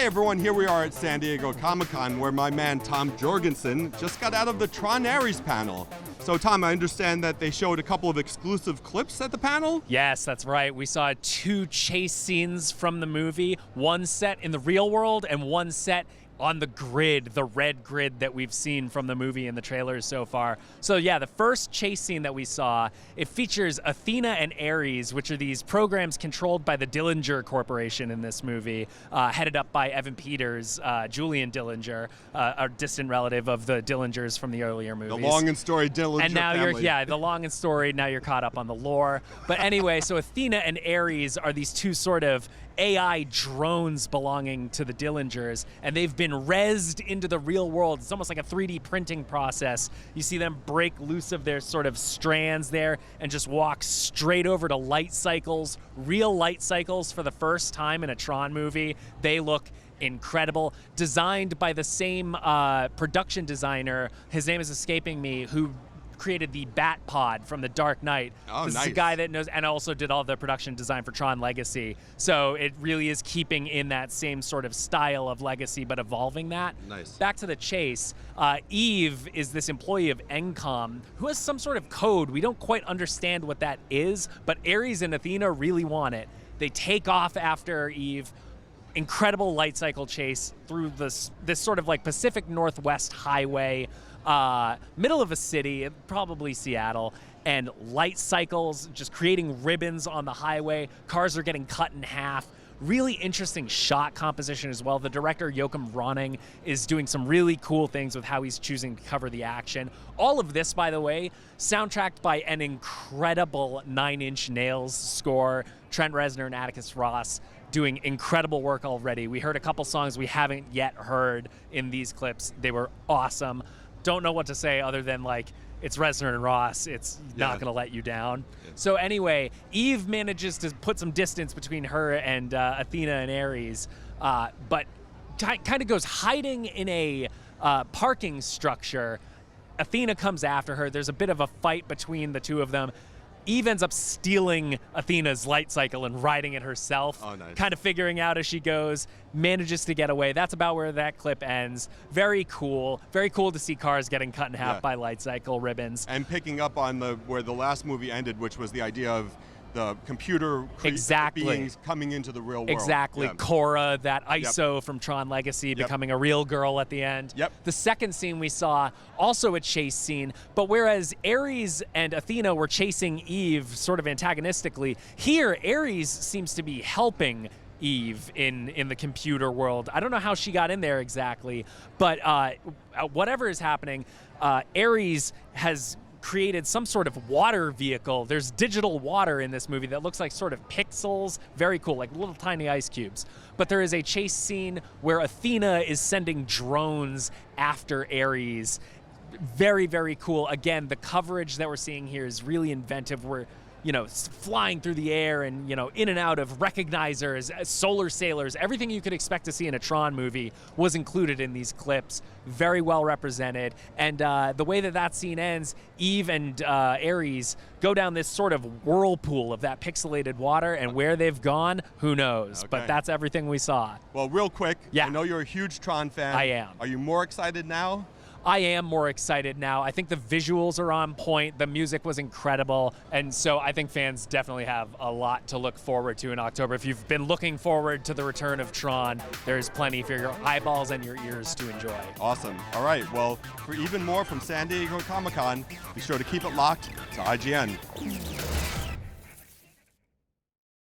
everyone, here we are at San Diego Comic-Con where my man Tom Jorgensen just got out of the Tron Ares panel. So Tom, I understand that they showed a couple of exclusive clips at the panel? Yes, that's right. We saw 2 chase scenes from the movie, one set in the real world and one set on the grid, the red grid that we've seen from the movie and the trailers so far. So yeah, the first chase scene that we saw, it features Athena and Ares, which are these programs controlled by the Dillinger Corporation in this movie, headed up by Evan Peters, Julian Dillinger, a distant relative of the Dillingers from the earlier movies. The long and storied Dillinger and now family. the long and storied, now you're caught up on the lore. But anyway, so Athena and Ares are these 2 sort of AI drones belonging to the Dillingers, and they've been rezzed into the real world. It's almost like a 3D printing process. You see them break loose of their sort of strands there and just walk straight over to light cycles, real light cycles for the first time in a Tron movie. They look incredible. Designed by the same production designer, his name is escaping me, who created the Bat Pod from The Dark Knight. Oh, this nice. is a guy that knows, and also did all the production design for Tron Legacy. So it really is keeping in that same sort of style of Legacy, but evolving that. Nice. Back to the chase. Eve is this employee of Encom who has some sort of code. We don't quite understand what that is, but Ares and Athena really want it. They take off after Eve. Incredible light cycle chase through this sort of like Pacific Northwest highway, middle of a city, probably Seattle, and light cycles, just creating ribbons on the highway. Cars are getting cut in half. Really interesting shot composition as well. The director, Joachim Ronning, is doing some really cool things with how he's choosing to cover the action. All of this, by the way, soundtracked by an incredible 9 Inch Nails score. Trent Reznor and Atticus Ross doing incredible work already. We heard a couple songs we haven't yet heard in these clips. They were awesome. Don't know what to say other than, like, it's Reznor and Ross. It's not going to let you down. Yeah. So anyway, Eve manages to put some distance between her and Athena and Ares, but kind of goes hiding in a parking structure. Athena comes after her. There's a bit of a fight between the 2 of them. Eve ends up stealing Athena's light cycle and riding it herself, kind of figuring out as she goes, manages to get away. That's about where that clip ends. Very cool to see cars getting cut in half by light cycle ribbons. And picking up on where the last movie ended, which was the idea of the computer beings coming into the real world. Exactly. Yeah. Cora, that ISO from Tron Legacy, becoming a real girl at the end. Yep. The second scene we saw, also a chase scene, but whereas Ares and Athena were chasing Eve sort of antagonistically, here Ares seems to be helping Eve in the computer world. I don't know how she got in there exactly, but whatever is happening, Ares has created some sort of water vehicle. There's digital water in this movie that looks like sort of pixels. Very cool, like little tiny ice cubes. But there is a chase scene where Athena is sending drones after Ares. Very, very cool. Again, the coverage that we're seeing here is really inventive. We're, flying through the air and, in and out of recognizers, solar sailors, everything you could expect to see in a Tron movie was included in these clips. Very well represented. And the way that scene ends, Eve and Ares go down this sort of whirlpool of that pixelated water, and where they've gone, who knows? Okay. But that's everything we saw. Well, real quick, I know you're a huge Tron fan. I am. Are you more excited now? I am more excited now. I think the visuals are on point. The music was incredible. And so I think fans definitely have a lot to look forward to in October. If you've been looking forward to the return of Tron, there's plenty for your eyeballs and your ears to enjoy. Awesome. All right. Well, for even more from San Diego Comic-Con, be sure to keep it locked to IGN.